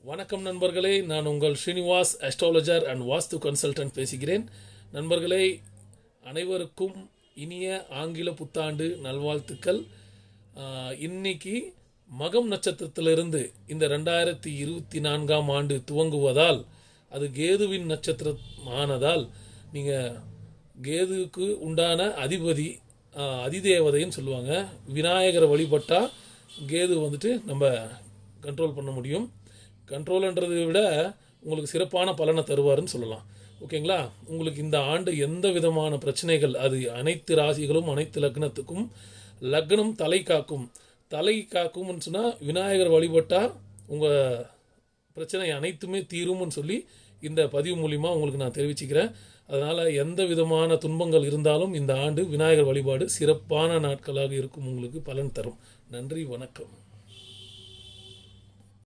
வணக்கம் நண்பர்களே, நான் உங்கள் Srinivas astrologer and vastu consultant பேசுகிறேன். நண்பர்களே, அனைவருக்கும் இனிய ஆங்கில புத்தாண்டு நல்வாழ்த்துக்கள். இன்னைக்கு மகம் நட்சத்திரத்திலிருந்து இந்த 2024ஆம் ஆண்டு துவங்குவதால் அது கேதுவின் நட்சத்திரமானதால் நீங்கள் கேதுவுக்கு உண்டான அதிபதி அதிதேவதைன்னு சொல்லுவாங்க. விநாயகரை வழிபட்டால் கேது நம்ம கண்ட்ரோல் பண்ண முடியும். கண்ட்ரோல்ன்றதை விட உங்களுக்கு சிறப்பான பலனை தருவாருன்னு சொல்லலாம். ஓகேங்களா? உங்களுக்கு இந்த ஆண்டு எந்த விதமான பிரச்சனைகள், அது அனைத்து ராசிகளும் அனைத்து லக்னத்துக்கும், லக்னம் தலை காக்கும்னு சொன்னால் விநாயகர் வழிபட்டால் உங்கள் பிரச்சனை அனைத்துமே தீரும்னு சொல்லி இந்த பதிவு மூலிமா உங்களுக்கு நான் தெரிவிச்சுக்கிறேன். அதனால் எந்த விதமான துன்பங்கள் இருந்தாலும் இந்த ஆண்டு விநாயகர் வழிபாடு சிறப்பான நாட்களாக இருக்கும், உங்களுக்கு பலன் தரும். நன்றி, வணக்கம்.